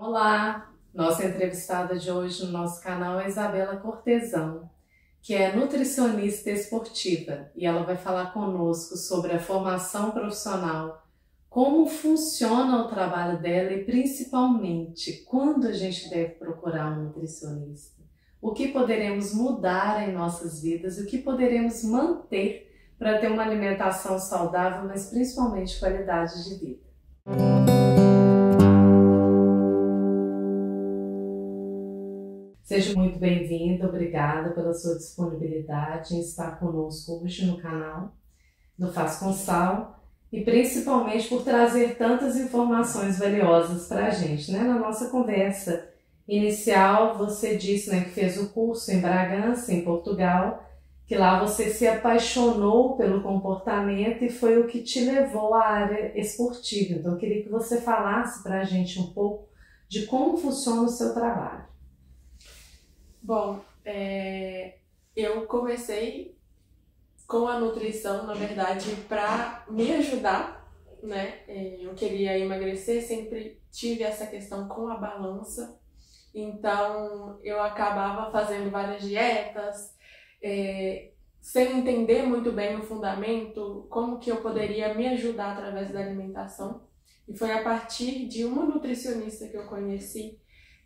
Olá! Nossa entrevistada de hoje no nosso canal é Isabela Cortesão, que é nutricionista esportiva, e ela vai falar conosco sobre a formação profissional, como funciona o trabalho dela e principalmente quando a gente deve procurar um nutricionista, o que poderemos mudar em nossas vidas e o que poderemos manter para ter uma alimentação saudável, mas principalmente qualidade de vida. Seja muito bem-vinda, obrigada pela sua disponibilidade em estar conosco hoje no canal do Faz com Sal e principalmente por trazer tantas informações valiosas para a gente, né? Na nossa conversa inicial, você disse, né, que fez o curso em Bragança, em Portugal, que lá você se apaixonou pelo comportamento e foi o que te levou à área esportiva. Então, eu queria que você falasse para a gente um pouco de como funciona o seu trabalho. Bom, eu comecei com a nutrição, na verdade, para me ajudar, né? Eu queria emagrecer, sempre tive essa questão com a balança, então eu acabava fazendo várias dietas, sem entender muito bem o fundamento, como que eu poderia me ajudar através da alimentação. E foi a partir de uma nutricionista que eu conheci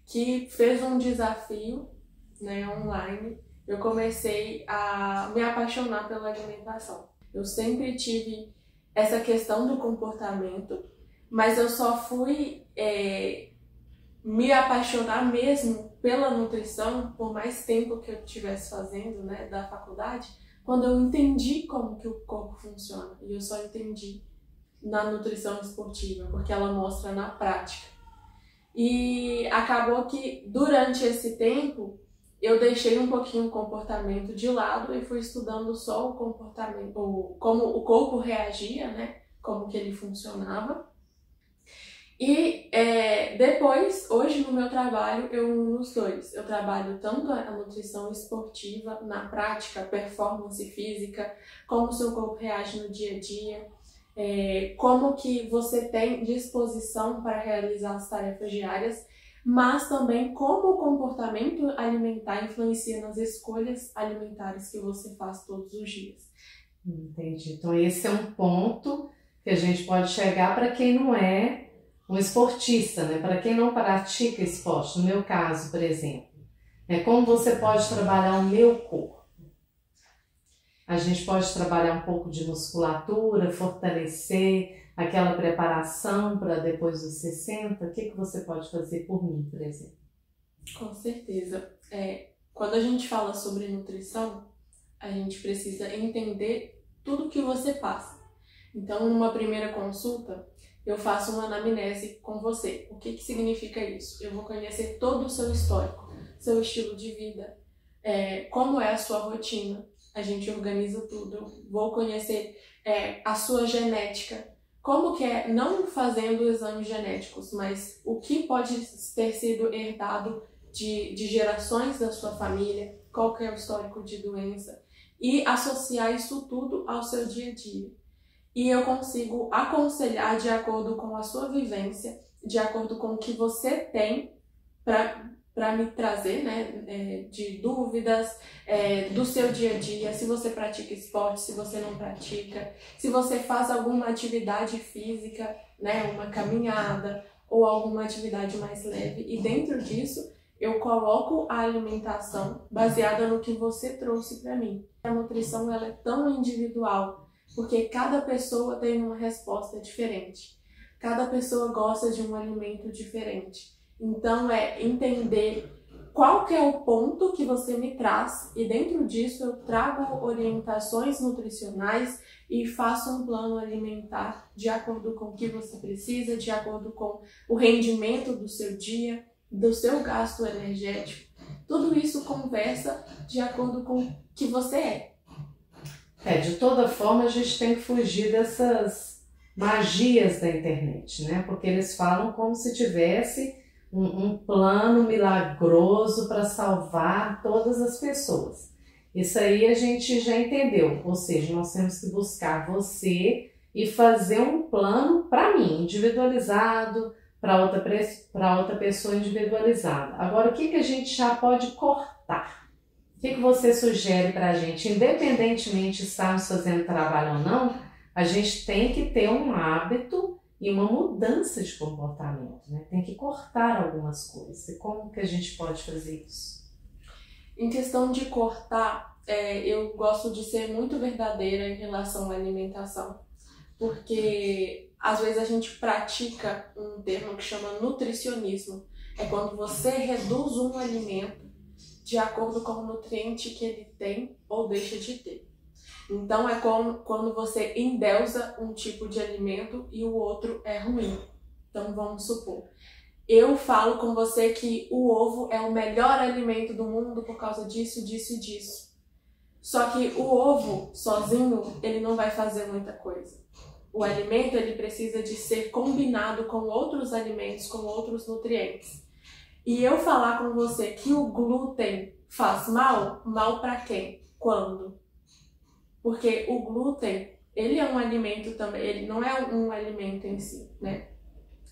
que fez um desafio, né, online, eu comecei a me apaixonar pela alimentação. Eu sempre tive essa questão do comportamento, mas eu só fui me apaixonar mesmo pela nutrição por mais tempo que eu estivesse fazendo, né, da faculdade, quando eu entendi como que o corpo funciona. E eu só entendi na nutrição esportiva, porque ela mostra na prática. E acabou que durante esse tempo eu deixei um pouquinho o comportamento de lado e fui estudando só o comportamento, como o corpo reagia, né? Como que ele funcionava. E depois, hoje no meu trabalho, eu uno os dois. Eu trabalho tanto a nutrição esportiva, na prática, performance física, como o seu corpo reage no dia a dia, como que você tem disposição para realizar as tarefas diárias, mas também como o comportamento alimentar influencia nas escolhas alimentares que você faz todos os dias. Entendi. Então esse é um ponto que a gente pode chegar para quem não é um esportista, né? Para quem não pratica esporte, no meu caso, por exemplo. Como você pode trabalhar o meu corpo? A gente pode trabalhar um pouco de musculatura, fortalecer aquela preparação para depois dos 60? O que você pode fazer por mim, por exemplo? Com certeza. Quando a gente fala sobre nutrição, a gente precisa entender tudo que você passa. Então, numa primeira consulta, eu faço uma anamnese com você. O que significa isso? Eu vou conhecer todo o seu histórico, seu estilo de vida, como é a sua rotina. A gente organiza tudo. Eu vou conhecer a sua genética. Como que é, não fazendo exames genéticos, mas o que pode ter sido herdado de gerações da sua família, qual que é o histórico de doença, e associar isso tudo ao seu dia a dia. E eu consigo aconselhar de acordo com a sua vivência, de acordo com o que você tem para me trazer, né, de dúvidas do seu dia a dia, se você pratica esporte, se você não pratica, se você faz alguma atividade física, né, uma caminhada ou alguma atividade mais leve. E dentro disso, eu coloco a alimentação baseada no que você trouxe para mim. A nutrição ela é tão individual, porque cada pessoa tem uma resposta diferente. Cada pessoa gosta de um alimento diferente. Então, entender qual que é o ponto que você me traz e dentro disso eu trago orientações nutricionais e faço um plano alimentar de acordo com o que você precisa, de acordo com o rendimento do seu dia, do seu gasto energético. Tudo isso conversa de acordo com o que você é. De toda forma, a gente tem que fugir dessas magias da internet, né? Porque eles falam como se tivesse um plano milagroso para salvar todas as pessoas. Isso aí a gente já entendeu, ou seja, nós temos que buscar você e fazer um plano para mim, individualizado, para outra pessoa individualizada. Agora, o que a gente já pode cortar? O que você sugere para a gente? Independentemente de estarmos fazendo trabalho ou não, a gente tem que ter um hábito e uma mudança de comportamento, né? Tem que cortar algumas coisas. E como que a gente pode fazer isso? Em questão de cortar, eu gosto de ser muito verdadeira em relação à alimentação, porque às vezes a gente pratica um termo que chama nutricionismo. É quando você reduz um alimento de acordo com o nutriente que ele tem ou deixa de ter. Então é como quando você endeusa um tipo de alimento e o outro é ruim. Então vamos supor, eu falo com você que o ovo é o melhor alimento do mundo por causa disso, disso e disso. Só que o ovo sozinho, ele não vai fazer muita coisa. O alimento, ele precisa de ser combinado com outros alimentos, com outros nutrientes. E eu falar com você que o glúten faz mal, mal para quem? Quando? Porque o glúten, ele é um alimento também, ele não é um alimento em si, né?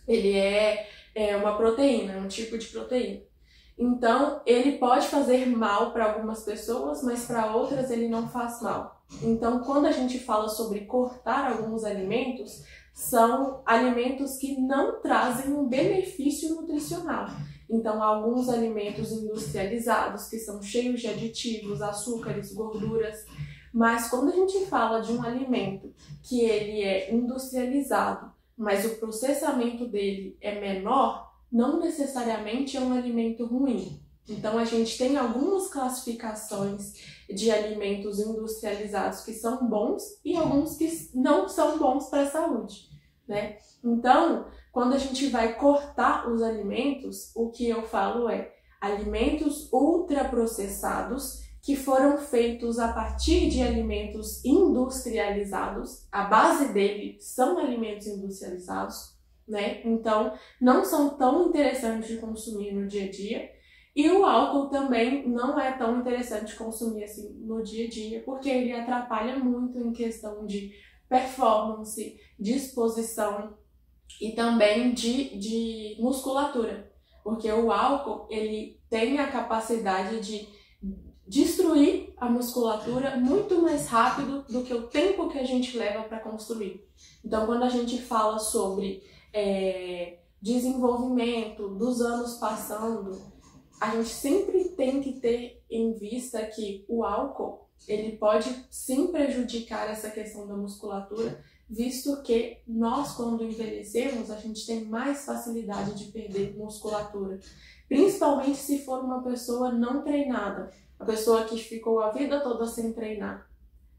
Ele é uma proteína, um tipo de proteína. Então, ele pode fazer mal para algumas pessoas, mas para outras ele não faz mal. Então, quando a gente fala sobre cortar alguns alimentos, são alimentos que não trazem um benefício nutricional. Então, alguns alimentos industrializados, que são cheios de aditivos, açúcares, gorduras. Mas quando a gente fala de um alimento que ele é industrializado, mas o processamento dele é menor, não necessariamente é um alimento ruim. Então a gente tem algumas classificações de alimentos industrializados que são bons e alguns que não são bons para a saúde, né? Então, quando a gente vai cortar os alimentos, o que eu falo é alimentos ultraprocessados que foram feitos a partir de alimentos industrializados, a base dele são alimentos industrializados, né? Então, não são tão interessantes de consumir no dia a dia. E o álcool também não é tão interessante consumir assim no dia a dia, porque ele atrapalha muito em questão de performance, disposição e também de musculatura. Porque o álcool, ele tem a capacidade de destruir a musculatura muito mais rápido do que o tempo que a gente leva para construir. Então, quando a gente fala sobre desenvolvimento dos anos passando, a gente sempre tem que ter em vista que o álcool, ele pode sim prejudicar essa questão da musculatura, visto que nós, quando envelhecemos, a gente tem mais facilidade de perder musculatura, principalmente se for uma pessoa não treinada. A pessoa que ficou a vida toda sem treinar.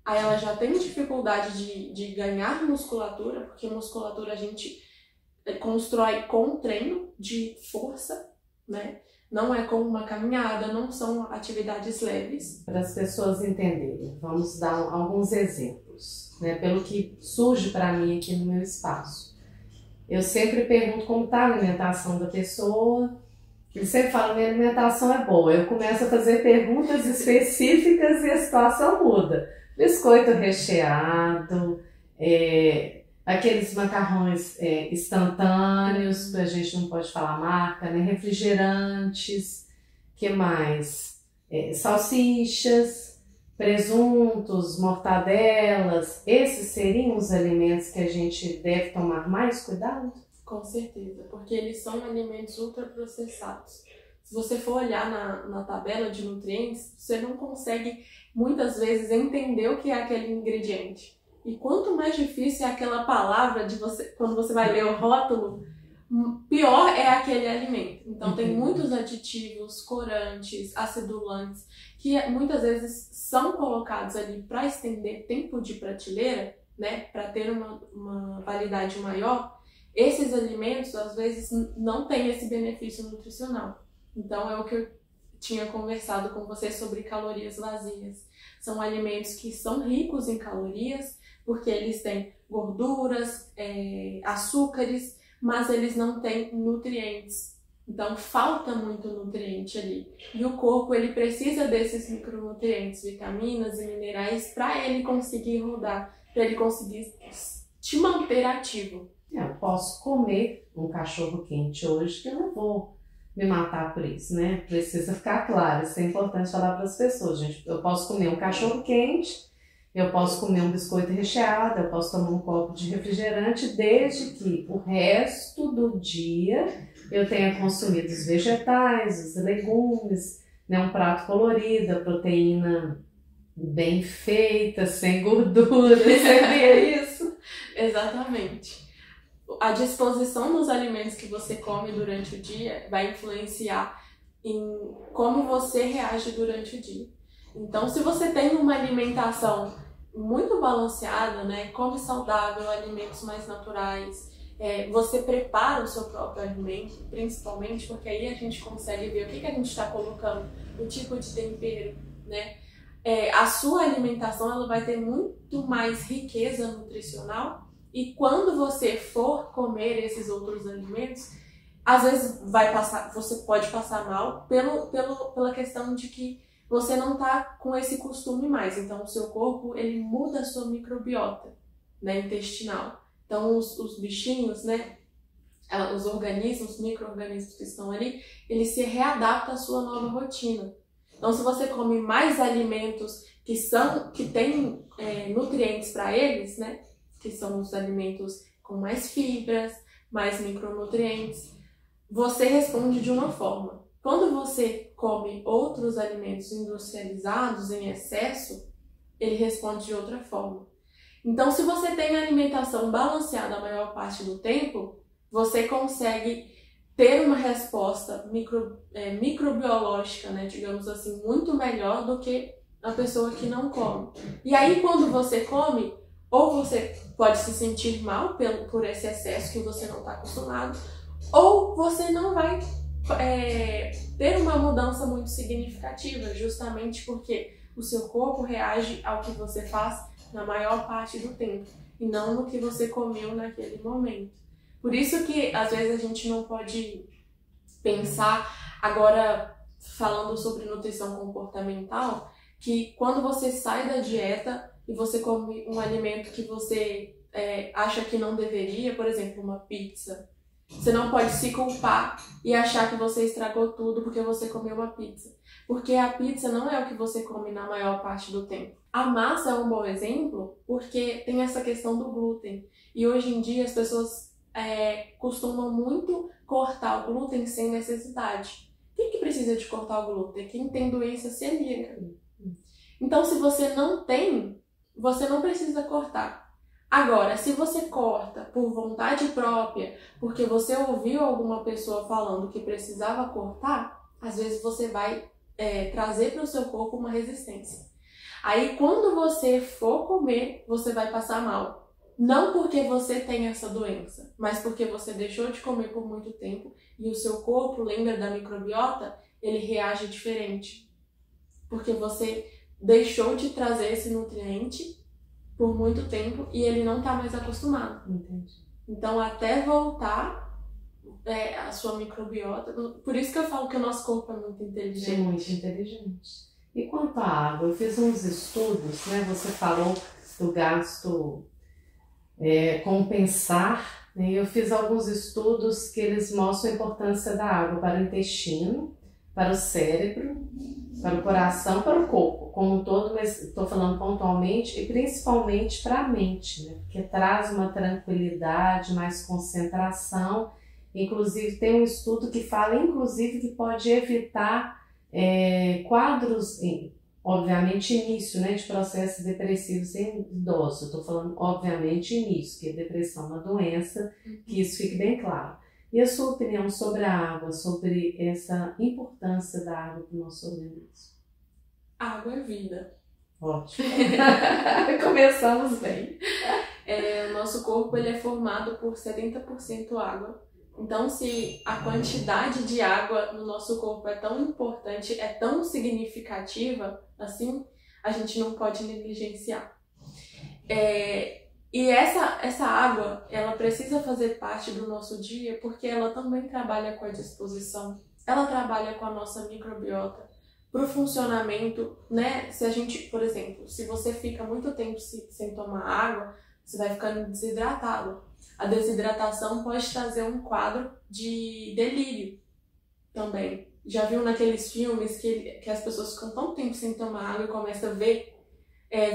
Aí ela já tem dificuldade de ganhar musculatura, porque musculatura a gente constrói com treino de força, né? Não é com uma caminhada, não são atividades leves. Para as pessoas entenderem, vamos dar alguns exemplos, né? Pelo que surge para mim aqui no meu espaço. Eu sempre pergunto como está a alimentação da pessoa. Ele sempre fala, minha alimentação é boa. Eu começo a fazer perguntas específicas e a situação muda. Biscoito recheado, aqueles macarrões instantâneos, a gente não pode falar marca, né? Refrigerantes, que mais? Salsichas, presuntos, mortadelas. Esses seriam os alimentos que a gente deve tomar mais cuidado? Com certeza, porque eles são alimentos ultraprocessados. Se você for olhar na tabela de nutrientes, você não consegue muitas vezes entender o que é aquele ingrediente. E quanto mais difícil é aquela palavra quando você vai ler o rótulo, pior é aquele alimento. Então tem muitos aditivos, corantes, acidulantes, que muitas vezes são colocados ali para estender tempo de prateleira, né, para ter uma validade maior. Esses alimentos, às vezes, não têm esse benefício nutricional. Então, é o que eu tinha conversado com você sobre calorias vazias. São alimentos que são ricos em calorias, porque eles têm gorduras, açúcares, mas eles não têm nutrientes. Então, falta muito nutriente ali. E o corpo, ele precisa desses micronutrientes, vitaminas e minerais, para ele conseguir rodar, para ele conseguir te manter ativo. Eu posso comer um cachorro quente hoje, que eu não vou me matar por isso, né? Precisa ficar claro, isso é importante falar para as pessoas, gente. Eu posso comer um cachorro quente, eu posso comer um biscoito recheado, eu posso tomar um copo de refrigerante, desde que o resto do dia eu tenha consumido os vegetais, os legumes, né? Um prato colorido, a proteína bem feita, sem gordura, seria isso? Exatamente. A disposição dos alimentos que você come durante o dia vai influenciar em como você reage durante o dia. Então, se você tem uma alimentação muito balanceada, né, come saudável, alimentos mais naturais, você prepara o seu próprio alimento, principalmente, porque aí a gente consegue ver o que a gente está colocando, o tipo de tempero, né? A sua alimentação ela vai ter muito mais riqueza nutricional e quando você for comer esses outros alimentos, às vezes você pode passar mal pela questão de que você não está com esse costume mais. Então, o seu corpo ele muda a sua microbiota, né, intestinal. Então, os bichinhos, né, os organismos, micro-organismos que estão ali, eles se readaptam à sua nova rotina. Então, se você come mais alimentos que têm nutrientes para eles, né, que são os alimentos com mais fibras, mais micronutrientes, você responde de uma forma. Quando você come outros alimentos industrializados em excesso, ele responde de outra forma. Então, se você tem alimentação balanceada a maior parte do tempo, você consegue ter uma resposta microbiológica, né, digamos assim, muito melhor do que a pessoa que não come. E aí, quando você come, ou você pode se sentir mal por esse excesso que você não está acostumado, ou você não vai ter uma mudança muito significativa, justamente porque o seu corpo reage ao que você faz na maior parte do tempo, e não no que você comeu naquele momento. Por isso que, às vezes, a gente não pode pensar, agora falando sobre nutrição comportamental, que quando você sai da dieta e você come um alimento que você acha que não deveria, por exemplo, uma pizza, você não pode se culpar e achar que você estragou tudo porque você comeu uma pizza. Porque a pizza não é o que você come na maior parte do tempo. A massa é um bom exemplo porque tem essa questão do glúten. E hoje em dia as pessoas costumam muito cortar o glúten sem necessidade. Quem que precisa de cortar o glúten? Quem tem doença celíaca. Então, se você não tem, você não precisa cortar. Agora, se você corta por vontade própria, porque você ouviu alguma pessoa falando que precisava cortar, às vezes você vai trazer para o seu corpo uma resistência. Aí, quando você for comer, você vai passar mal. Não porque você tem essa doença, mas porque você deixou de comer por muito tempo e o seu corpo, lembra da microbiota, ele reage diferente. Porque você deixou de trazer esse nutriente por muito tempo e ele não está mais acostumado. Entendi. Então, até voltar a sua microbiota... Por isso que eu falo que o nosso corpo é muito inteligente. É muito inteligente. E quanto à água, eu fiz uns estudos, né? Você falou do gasto compensar, né? Eu fiz alguns estudos que eles mostram a importância da água para o intestino, para o cérebro, para o coração, para o corpo como um todo, mas estou falando pontualmente e principalmente para a mente, né? Porque traz uma tranquilidade, mais concentração. Inclusive tem um estudo que fala inclusive que pode evitar quadros, obviamente início, né, de processos depressivos em idosos. Estou falando obviamente início, que a depressão é uma doença, que isso fique bem claro. E a sua opinião sobre a água, sobre essa importância da água para o nosso organismo? Água é vida. Ótimo. Começamos bem. O nosso corpo ele é formado por 70% água. Então, se a quantidade de água no nosso corpo é tão importante, é tão significativa, assim, a gente não pode negligenciar. E essa água, ela precisa fazer parte do nosso dia porque ela também trabalha com a disposição, ela trabalha com a nossa microbiota, para o funcionamento, né? Se a gente, por exemplo, se você fica muito tempo sem tomar água, você vai ficando desidratado. A desidratação pode trazer um quadro de delírio também. Já viu naqueles filmes que as pessoas ficam tão tempo sem tomar água e começam a ver,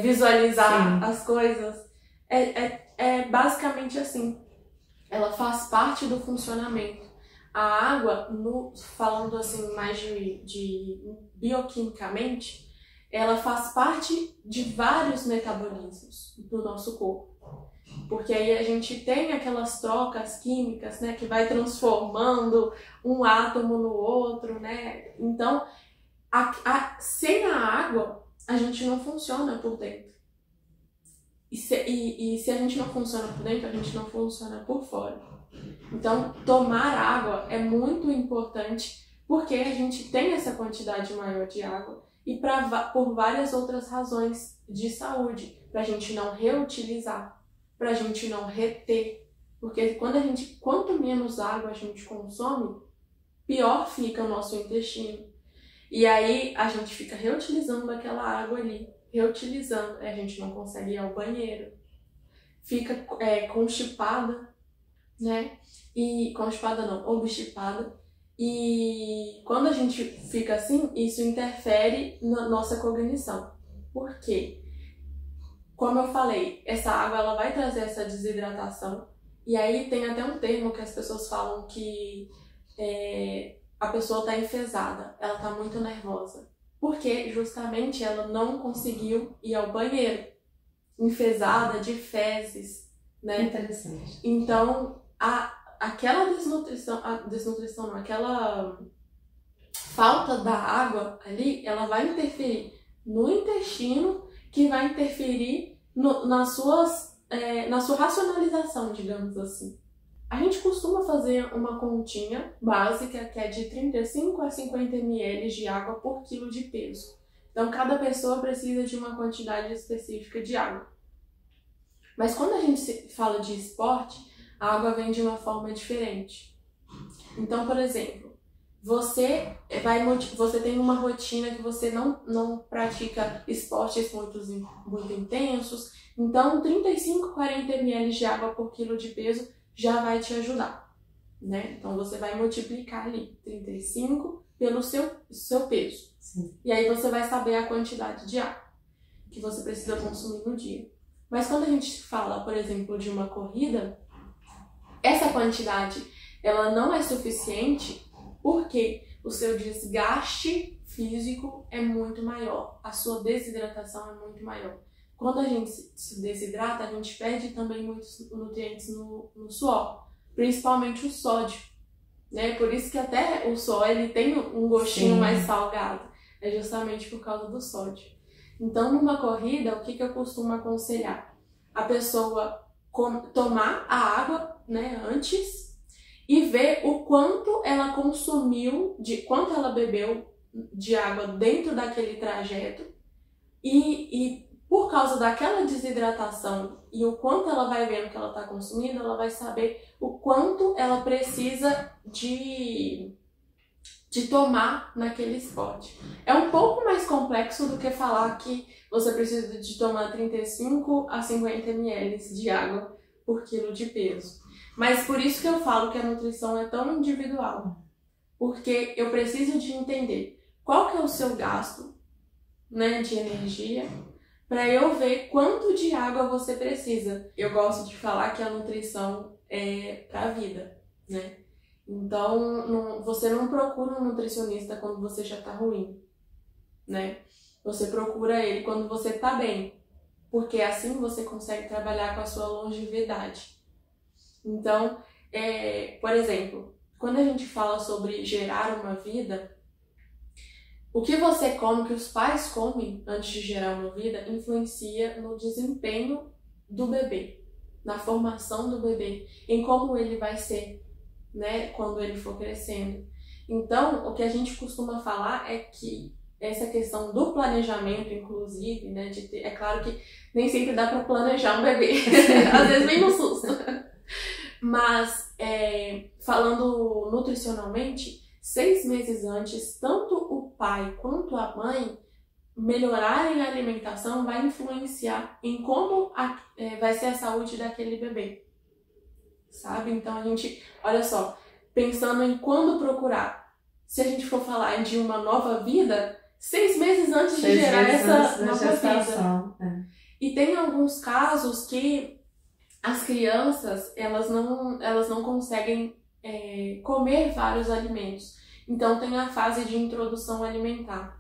visualizar as coisas? É basicamente assim. Ela faz parte do funcionamento. A água, falando assim mais de bioquimicamente, ela faz parte de vários metabolismos do nosso corpo. Porque aí a gente tem aquelas trocas químicas, né, que vai transformando um átomo no outro, né? Então, sem a água, a gente não funciona por dentro. E se a gente não funciona por dentro, a gente não funciona por fora. Então, tomar água é muito importante porque a gente tem essa quantidade maior de água e por várias outras razões de saúde, para a gente não reutilizar, para a gente não reter. Porque quanto menos água a gente consome, pior fica o nosso intestino. E aí a gente fica reutilizando aquela água ali, reutilizando, a gente não consegue ir ao banheiro, fica constipada, né? E constipada não, obstipada. E quando a gente fica assim, isso interfere na nossa cognição. Por quê? Como eu falei, essa água ela vai trazer essa desidratação. E aí tem até um termo que as pessoas falam que a pessoa está enfesada, ela está muito nervosa. Porque justamente ela não conseguiu ir ao banheiro. Enfesada de fezes, né? Interessante. Então, aquela aquela falta da água ali, ela vai interferir no intestino, que vai interferir na sua racionalização, digamos assim. A gente costuma fazer uma continha básica que é de 35 a 50 ml de água por quilo de peso. Então, cada pessoa precisa de uma quantidade específica de água. Mas quando a gente fala de esporte, a água vem de uma forma diferente. Então, por exemplo, você tem uma rotina que você não pratica esportes muito intensos, então 35, 40 ml de água por quilo de peso já vai te ajudar, né? Então você vai multiplicar ali 35 pelo seu peso. Sim. E aí você vai saber a quantidade de água que você precisa consumir no dia. Mas quando a gente fala, por exemplo, de uma corrida, essa quantidade ela não é suficiente porque o seu desgaste físico é muito maior, a sua desidratação é muito maior. Quando a gente se desidrata, a gente perde também muitos nutrientes no suor, principalmente o sódio, né? Por isso que até o suor ele tem um gostinho mais salgado, é justamente por causa do sódio. Então, numa corrida, o que eu costumo aconselhar? A pessoa tomar a água, né, antes e ver o quanto ela consumiu, quanto ela bebeu de água dentro daquele trajeto e por causa daquela desidratação e o quanto ela vai vendo que ela está consumindo, ela vai saber o quanto ela precisa de tomar naquele esporte. É um pouco mais complexo do que falar que você precisa de tomar 35 a 50 ml de água por quilo de peso. Mas por isso que eu falo que a nutrição é tão individual. Porque eu preciso de entender qual que é o seu gasto, né, de energia, para eu ver quanto de água você precisa. Eu gosto de falar que a nutrição é para a vida, né? Então, você não procura um nutricionista quando você já tá ruim, né? Você procura ele quando você tá bem, porque assim você consegue trabalhar com a sua longevidade. Então, por exemplo, quando a gente fala sobre gerar uma vida, o que você come, o que os pais comem antes de gerar uma vida, influencia no desempenho do bebê, na formação do bebê, em como ele vai ser, né, quando ele for crescendo. Então, o que a gente costuma falar é que essa questão do planejamento, inclusive, né, é claro que nem sempre dá para planejar um bebê, às vezes vem no susto, mas falando nutricionalmente, 6 meses antes, tanto o pai quanto a mãe melhorarem a alimentação vai influenciar em como vai ser a saúde daquele bebê. sabe? Então a gente, olha só, pensando em quando procurar. Se a gente for falar de uma nova vida, 6 meses antes de gerar essa nova vida. E tem alguns casos que as crianças, elas não conseguem comer vários alimentos. Então tem a fase de introdução alimentar.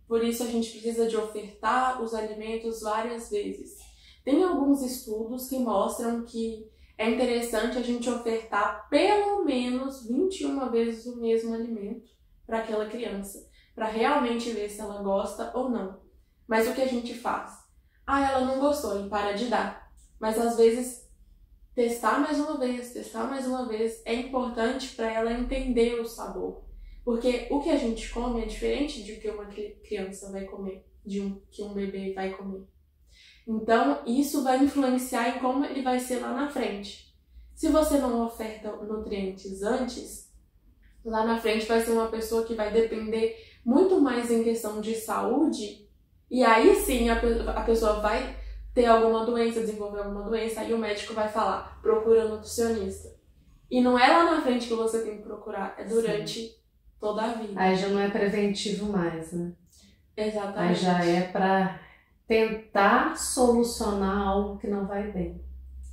Por isso a gente precisa de ofertar os alimentos várias vezes. Tem alguns estudos que mostram que é interessante a gente ofertar pelo menos 21 vezes o mesmo alimento para aquela criança, para realmente ver se ela gosta ou não. Mas o que a gente faz? Ela não gostou, e para de dar. Mas às vezes testar mais uma vez é importante para ela entender o sabor. Porque o que a gente come é diferente de o que uma criança vai comer, que um bebê vai comer. Então, isso vai influenciar em como ele vai ser lá na frente. Se você não oferta nutrientes antes, lá na frente vai ser uma pessoa que vai depender muito mais em questão de saúde, e aí sim a pessoa vai ter alguma doença, desenvolver alguma doença, aí o médico vai falar, procura nutricionista. E não é lá na frente que você tem que procurar, é durante toda a vida. Aí já não é preventivo mais, né? Exatamente. Aí já é para tentar solucionar algo que não vai bem.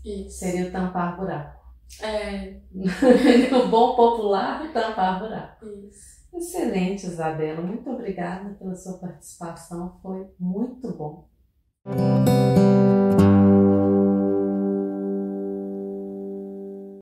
Isso. Seria tampar buraco. No bom popular, tampar buraco. Isso. Excelente, Isabela. Muito obrigada pela sua participação. Foi muito bom.